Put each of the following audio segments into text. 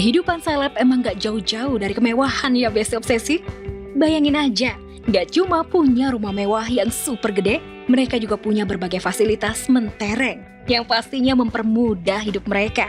Kehidupan seleb emang gak jauh-jauh dari kemewahan ya Besti Obsesi. Bayangin aja, gak cuma punya rumah mewah yang super gede, mereka juga punya berbagai fasilitas mentereng yang pastinya mempermudah hidup mereka.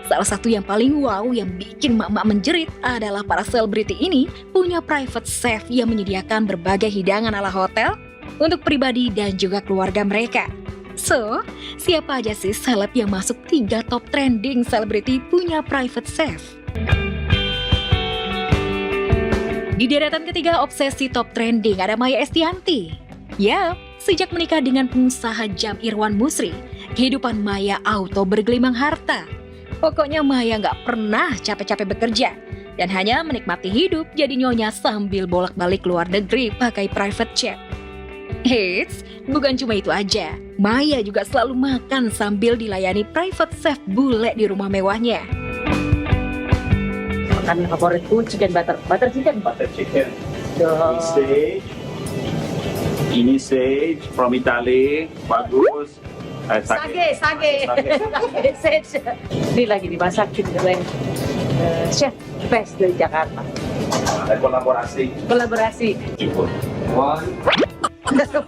Salah satu yang paling wow yang bikin mak-mak menjerit adalah para selebriti ini punya private chef yang menyediakan berbagai hidangan ala hotel untuk pribadi dan juga keluarga mereka. So, siapa aja sih seleb yang masuk 3 top trending selebriti punya private chef? Di deretan ketiga obsesi top trending ada Maya Estianty. Ya, sejak menikah dengan pengusaha jam Irwan Musri, kehidupan Maya auto bergelimang harta. Pokoknya Maya nggak pernah capek-capek bekerja dan hanya menikmati hidup jadi nyonya sambil bolak-balik luar negeri pakai private jet. Eits, bukan cuma itu aja. Maya juga selalu makan sambil dilayani private chef bule di rumah mewahnya. Makanan favoritku chicken butter chicken. Butter chicken. Duh. Ini sage from Italy, bagus. Sage. Ini lagi dimasakin oleh chef best dari Jakarta. Ada kolaborasi. Cukup. Look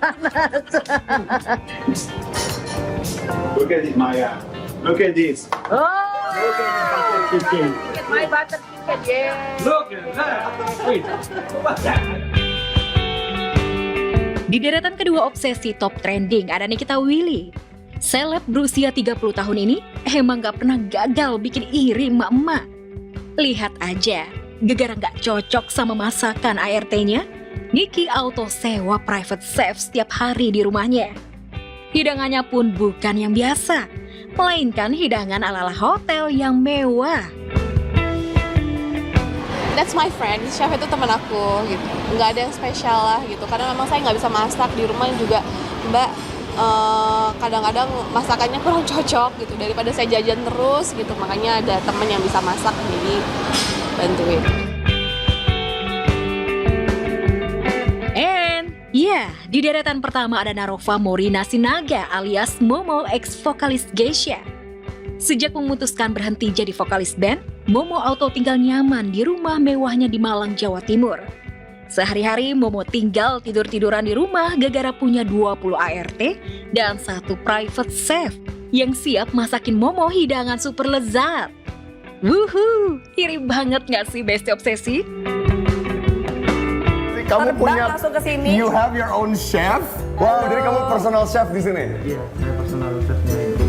at this, Maya. Look at this. Oh, Look at the butter chicken. my butter chicken, yeah. Look at that. Wait, what's that? Di deretan kedua obsesi top trending ada Nikita Willy. Seleb berusia 30 tahun ini emang gak pernah gagal bikin iri emak-emak. Lihat aja, gegara gak cocok sama masakan ART-nya, Niki auto sewa private chef setiap hari di rumahnya. Hidangannya pun bukan yang biasa, melainkan hidangan ala-ala hotel yang mewah. That's my friend, chef itu teman aku gitu. Nggak ada yang spesial lah gitu, karena memang saya nggak bisa masak di rumah juga. Mbak kadang-kadang masakannya kurang cocok gitu, daripada saya jajan terus gitu, makanya ada temen yang bisa masak jadi bantuin. Ya, di deretan pertama ada Narova Morina Sinaga alias Momo ex-vokalis Geisha. Sejak memutuskan berhenti jadi vokalis band, Momo auto tinggal nyaman di rumah mewahnya di Malang, Jawa Timur. Sehari-hari Momo tinggal tidur-tiduran di rumah gara-gara punya 20 ART dan 1 private chef yang siap masakin Momo hidangan super lezat. Wuhu, iri banget gak sih Besti Obsesi? Kamu Terbang punya langsung ke sini. You have your own chef? Wow, jadi kamu personal chef di sini? Iya, saya personal chefnya itu.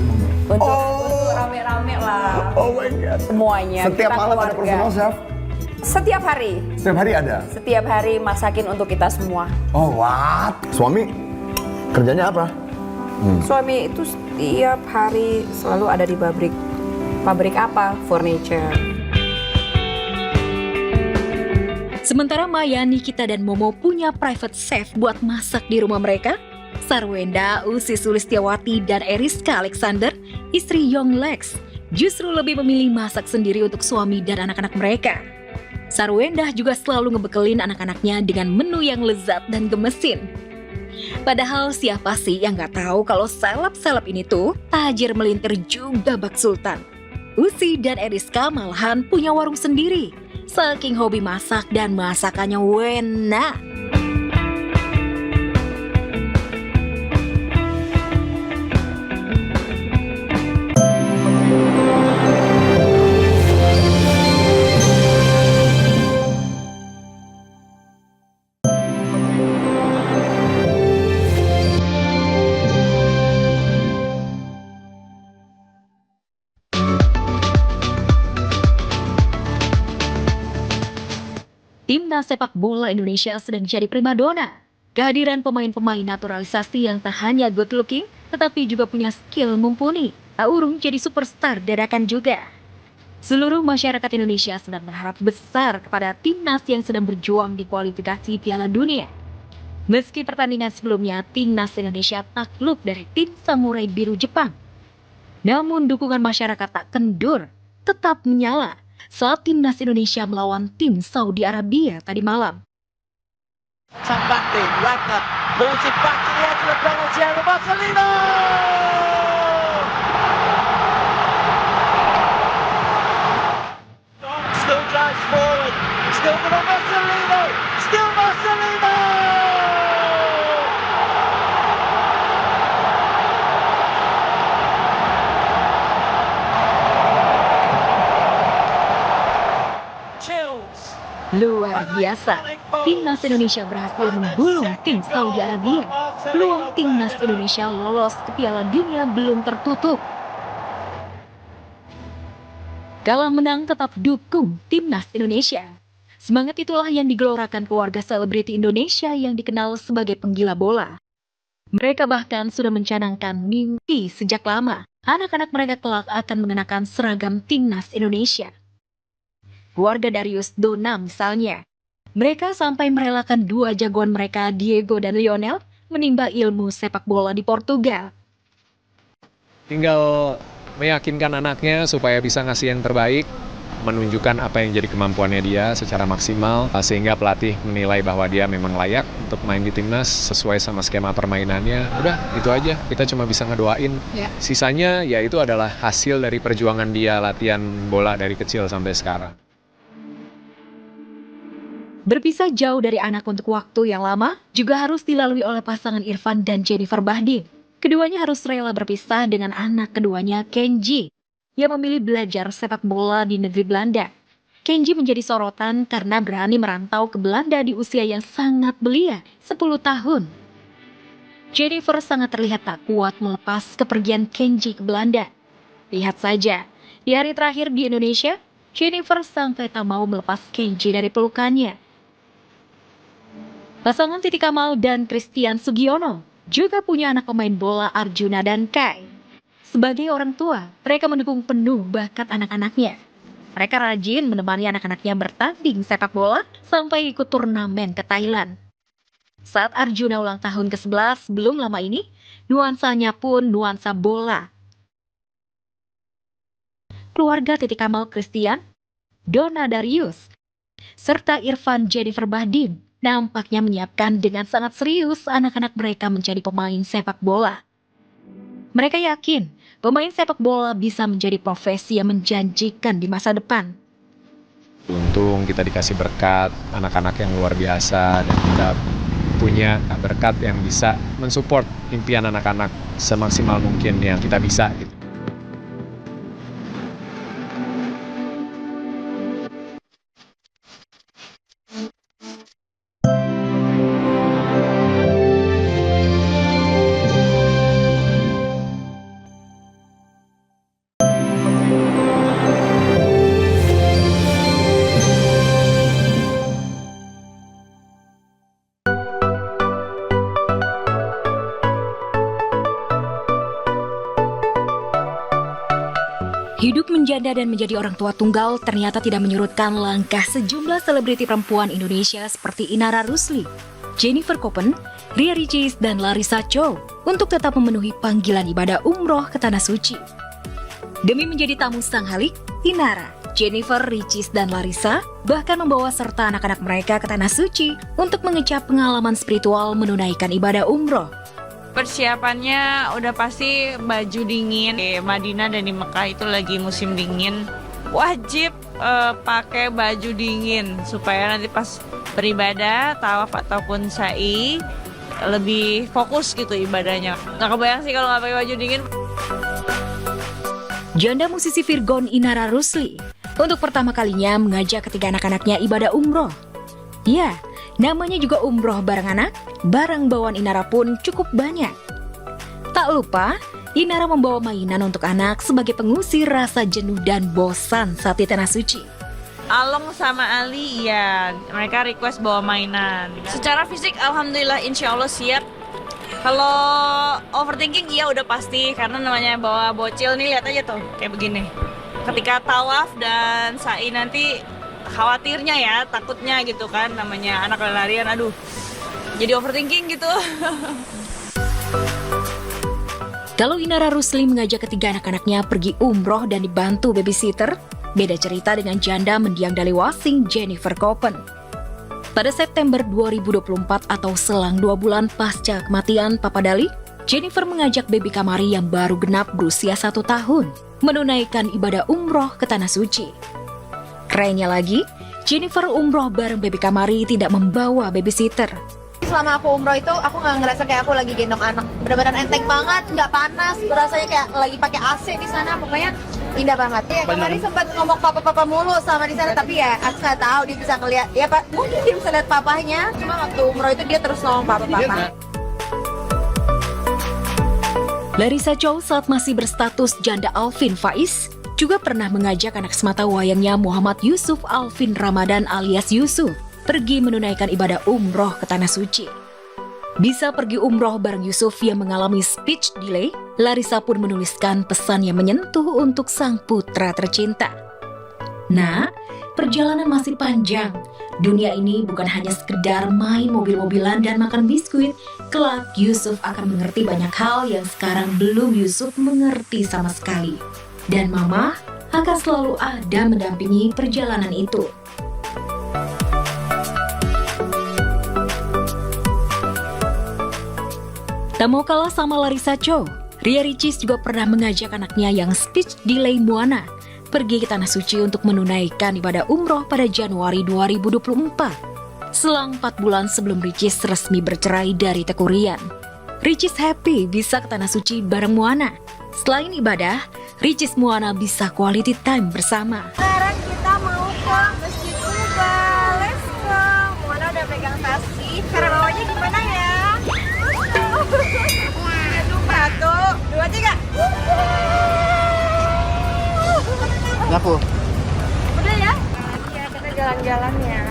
Untuk rame-rame lah Oh my god. semuanya. Setiap kita malam ada keluarga. personal chef? Setiap hari. Setiap hari ada? Setiap hari masakin untuk kita semua. Oh what? Suami kerjanya apa? Suami itu setiap hari selalu ada di pabrik. Pabrik apa? Furniture. Sementara Maya, Nikita, dan Momo punya private chef buat masak di rumah mereka. Sarwenda, Usi Sulistiawati, dan Eriska Alexander, istri Young Lex, justru lebih memilih masak sendiri untuk suami dan anak-anak mereka. Sarwenda juga selalu ngebekelin anak-anaknya dengan menu yang lezat dan gemesin. Padahal siapa sih yang gak tahu kalau seleb-seleb ini tuh tajir melintir juga bak sultan. Usi dan Eriska malahan punya warung sendiri. Saking hobi masak dan masakannya wena. Timnas sepak bola Indonesia sedang jadi primadona. Kehadiran pemain-pemain naturalisasi yang tak hanya good looking, tetapi juga punya skill mumpuni, tak urung jadi superstar dadakan juga. Seluruh masyarakat Indonesia sedang berharap besar kepada timnas yang sedang berjuang di kualifikasi Piala Dunia. Meski pertandingan sebelumnya, timnas Indonesia takluk dari tim Samurai Biru Jepang. Namun dukungan masyarakat tak kendur, tetap menyala saat timnas Indonesia melawan tim Saudi Arabia tadi malam. Sambante, Wagner, berisik pasti lihat ke belakang Thiago Marcelino. biasa. Timnas Indonesia berhasil menggulung tim Saudi Arabia. Peluang timnas Indonesia lolos ke Piala Dunia belum tertutup. Kalah menang tetap dukung timnas Indonesia. Semangat itulah yang digelorakan keluarga selebriti Indonesia yang dikenal sebagai penggila bola. Mereka bahkan sudah mencanangkan mimpi sejak lama. Anak-anak mereka kelak akan mengenakan seragam timnas Indonesia. Keluarga Darius Dona misalnya. Mereka sampai merelakan dua jagoan mereka, Diego dan Lionel, menimba ilmu sepak bola di Portugal. Tinggal meyakinkan anaknya supaya bisa ngasih yang terbaik, menunjukkan apa yang jadi kemampuannya dia secara maksimal, sehingga pelatih menilai bahwa dia memang layak untuk main di timnas sesuai sama skema permainannya. Udah, itu aja. Kita cuma bisa ngedoain. Sisanya ya itu adalah hasil dari perjuangan dia latihan bola dari kecil sampai sekarang. Berpisah jauh dari anak untuk waktu yang lama juga harus dilalui oleh pasangan Irfan dan Jennifer Bahdim. Keduanya harus rela berpisah dengan anak keduanya, Kenji, yang memilih belajar sepak bola di negeri Belanda. Kenji menjadi sorotan karena berani merantau ke Belanda di usia yang sangat belia, 10 tahun. Jennifer sangat terlihat tak kuat melepas kepergian Kenji ke Belanda. Lihat saja, di hari terakhir di Indonesia, Jennifer sampai tak mau melepas Kenji dari pelukannya. Pasangan Titi Kamal dan Christian Sugiono juga punya anak pemain bola, Arjuna dan Kai. Sebagai orang tua, mereka mendukung penuh bakat anak-anaknya. Mereka rajin menemani anak-anaknya bertanding sepak bola sampai ikut turnamen ke Thailand. Saat Arjuna ulang tahun ke-11 belum lama ini, nuansanya pun nuansa bola. Keluarga Titi Kamal, Christian, Dona Darius, serta Irfan Jennifer Bahdim nampaknya menyiapkan dengan sangat serius anak-anak mereka menjadi pemain sepak bola. Mereka yakin pemain sepak bola bisa menjadi profesi yang menjanjikan di masa depan. Untung kita dikasih berkat anak-anak yang luar biasa dan kita punya berkat yang bisa mensupport impian anak-anak semaksimal mungkin yang kita bisa gitu. Hidup menjanda dan menjadi orang tua tunggal ternyata tidak menyurutkan langkah sejumlah selebriti perempuan Indonesia seperti Inara Rusli, Jennifer Koppen, Ria Ricis, dan Larissa Chow untuk tetap memenuhi panggilan ibadah umroh ke Tanah Suci. Demi menjadi tamu sang halik, Inara, Jennifer, Ricis, dan Larissa bahkan membawa serta anak-anak mereka ke Tanah Suci untuk mengecap pengalaman spiritual menunaikan ibadah umroh. Persiapannya udah pasti baju dingin. Di Madinah dan di Mekah itu lagi musim dingin. Wajib pakai baju dingin supaya nanti pas beribadah, tawaf ataupun sa'i lebih fokus gitu ibadahnya. Nggak kebayang sih kalau nggak pakai baju dingin. Janda musisi Virgon Inara Rusli untuk pertama kalinya mengajak ketiga anak-anaknya ibadah umroh. Ya, namanya juga umroh bareng anak, barang bawaan Inara pun cukup banyak. Tak lupa, Inara membawa mainan untuk anak sebagai pengusir rasa jenuh dan bosan saat di Tanah Suci. Along sama Ali, ya mereka request bawa mainan. Secara fisik, alhamdulillah insya Allah siap. Kalau overthinking, iya udah pasti. Karena namanya bawa bocil nih, lihat aja tuh, kayak begini. Ketika tawaf dan sa'i nanti, khawatirnya ya, takutnya gitu kan, namanya anak lari-larian, aduh, jadi overthinking gitu. Kalau Inara Rusli mengajak ketiga anak-anaknya pergi umroh dan dibantu babysitter, beda cerita dengan janda mendiang Daliwasing Jennifer Koppen. Pada September 2024 atau selang 2 bulan pasca kematian Papa Dali, Jennifer mengajak baby Kamari yang baru genap berusia 1 tahun menunaikan ibadah umroh ke Tanah Suci. Kerennya lagi, Jennifer umroh bareng baby Kamari tidak membawa babysitter. selama aku umroh itu aku nggak ngerasa kayak aku lagi gendong anak. Benar-benar enteng banget, nggak panas, berasanya kayak lagi pakai AC di sana. Pokoknya indah banget. Ya kemarin sempat ngomong papa-papa mulu sama di sana, tapi ya aku nggak tahu dia bisa ngeliat. Ya Pak, mungkin dia bisa lihat papahnya. Cuma waktu umroh itu dia terus ngomong papa-papa. Larissa Chow saat masih berstatus janda Alvin Faiz juga pernah mengajak anak semata wayangnya Muhammad Yusuf Alvin Ramadan alias Yusuf pergi menunaikan ibadah umroh ke Tanah Suci. Bisa pergi umroh bareng Yusuf yang mengalami speech delay, Larissa pun menuliskan pesan yang menyentuh untuk sang putra tercinta. Nah, perjalanan masih panjang. Dunia ini bukan hanya sekedar main mobil-mobilan dan makan biskuit. Kelak Yusuf akan mengerti banyak hal yang sekarang belum Yusuf mengerti sama sekali. Dan Mama akan selalu ada mendampingi perjalanan itu. Tak mau kalah sama Larissa Chow, Ria Ricis juga pernah mengajak anaknya yang speech delay Moana pergi ke Tanah Suci untuk menunaikan ibadah umroh pada Januari 2024. Selang 4 bulan sebelum Ricis resmi bercerai dari Teuku Ryan. Ricis happy bisa ke Tanah Suci bareng Moana. Selain ibadah, Ricis Moana bisa quality time bersama. Sekarang kita mau ke Masjid Kuba. Let's go. Moana udah pegang tasnya. Cara bawanya gimana ya? Satu, dua, tiga. Ngaku. Udah ya? Iya, kita jalan-jalan ya.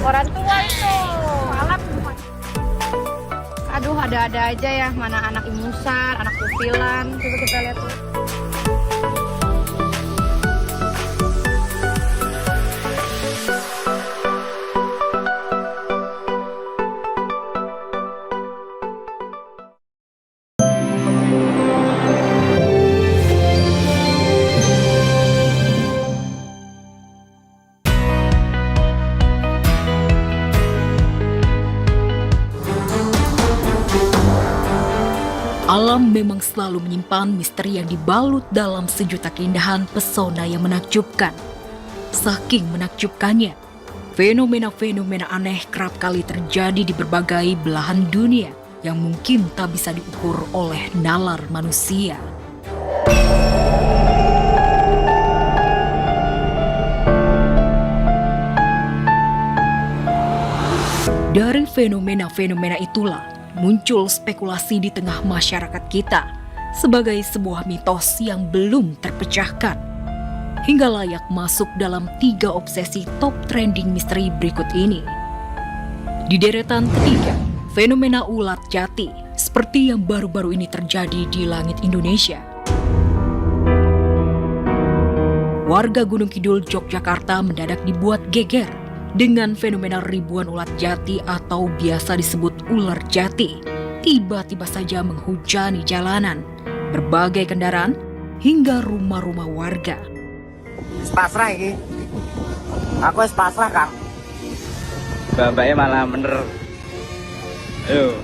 Orang tua itu. Alat. Aduh, ada-ada aja ya. Mana anak imusan, anak kupilan. Coba kita lihat tuh. Alam memang selalu menyimpan misteri yang dibalut dalam sejuta keindahan pesona yang menakjubkan. Saking menakjubkannya, fenomena-fenomena aneh kerap kali terjadi di berbagai belahan dunia yang mungkin tak bisa diukur oleh nalar manusia. Dari fenomena-fenomena itulah muncul spekulasi di tengah masyarakat kita sebagai sebuah mitos yang belum terpecahkan, hingga layak masuk dalam 3 obsesi top trending misteri berikut ini. Di deretan ketiga, fenomena ulat jati seperti yang baru-baru ini terjadi di langit Indonesia. Warga Gunung Kidul, Yogyakarta mendadak dibuat geger dengan fenomena ribuan ulat jati atau biasa disebut ular jati tiba-tiba saja menghujani jalanan, berbagai kendaraan, hingga rumah-rumah warga. Pasrah ini, aku pasrah Kang. Bapaknya malah bener. Ayo.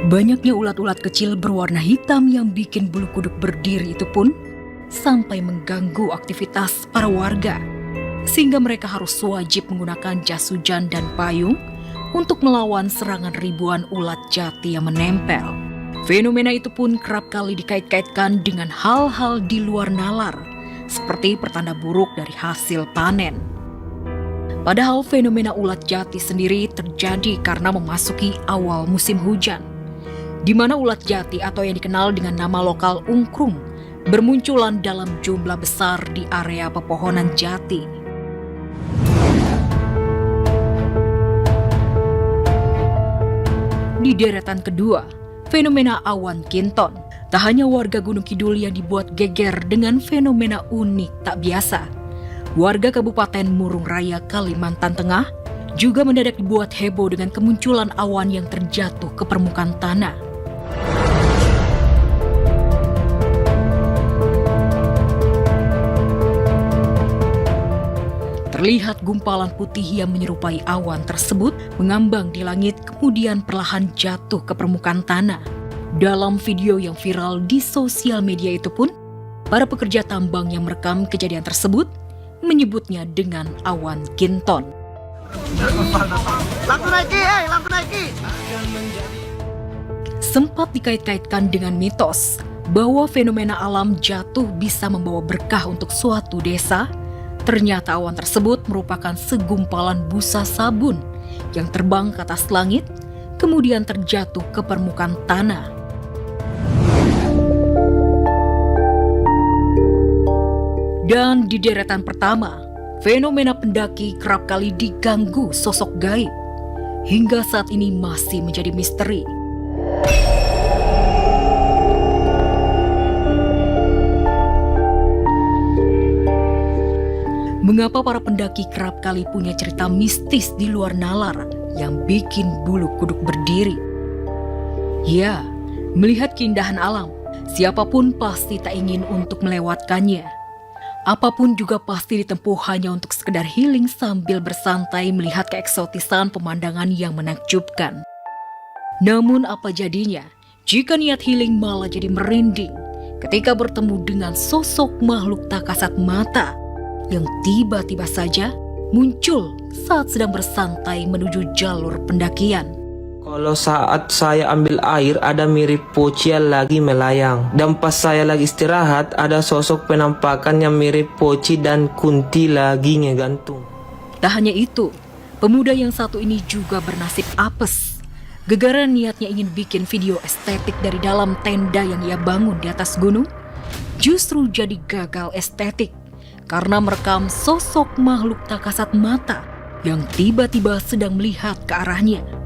Banyaknya ulat-ulat kecil berwarna hitam yang bikin bulu kuduk berdiri itu pun sampai mengganggu aktivitas para warga, sehingga mereka harus wajib menggunakan jas hujan dan payung untuk melawan serangan ribuan ulat jati yang menempel. Fenomena itu pun kerap kali dikait-kaitkan dengan hal-hal di luar nalar, seperti pertanda buruk dari hasil panen. Padahal fenomena ulat jati sendiri terjadi karena memasuki awal musim hujan, di mana ulat jati atau yang dikenal dengan nama lokal ungkrung bermunculan dalam jumlah besar di area pepohonan jati. Di deretan kedua, fenomena awan kinton. Tak hanya warga Gunung Kidul yang dibuat geger dengan fenomena unik tak biasa. Warga Kabupaten Murung Raya, Kalimantan Tengah juga mendadak dibuat heboh dengan kemunculan awan yang terjatuh ke permukaan tanah. Terlihat gumpalan putih yang menyerupai awan tersebut mengambang di langit kemudian perlahan jatuh ke permukaan tanah. Dalam video yang viral di sosial media itu pun, para pekerja tambang yang merekam kejadian tersebut menyebutnya dengan awan kinton. Langsung naiki, langsung naiki. Sempat dikait-kaitkan dengan mitos bahwa fenomena alam jatuh bisa membawa berkah untuk suatu desa. Ternyata awan tersebut merupakan segumpalan busa sabun yang terbang ke atas langit, kemudian terjatuh ke permukaan tanah. Dan di deretan pertama, fenomena pendaki kerap kali diganggu sosok gaib. Hingga saat ini masih menjadi misteri. Mengapa para pendaki kerap kali punya cerita mistis di luar nalar yang bikin bulu kuduk berdiri? Ya, melihat keindahan alam, siapapun pasti tak ingin untuk melewatkannya. Apapun juga pasti ditempuh hanya untuk sekedar healing sambil bersantai melihat keeksotisan pemandangan yang menakjubkan. Namun apa jadinya jika niat healing malah jadi merinding ketika bertemu dengan sosok makhluk tak kasat mata yang tiba-tiba saja muncul saat sedang bersantai menuju jalur pendakian. Kalau saat saya ambil air ada mirip poci lagi melayang. Dan pas saya lagi istirahat ada sosok penampakan yang mirip poci dan kunti lagi ngegantung. Tak hanya itu, pemuda yang satu ini juga bernasib apes. Gegara niatnya ingin bikin video estetik dari dalam tenda yang ia bangun di atas gunung, justru jadi gagal estetik karena merekam sosok makhluk tak kasat mata yang tiba-tiba sedang melihat ke arahnya.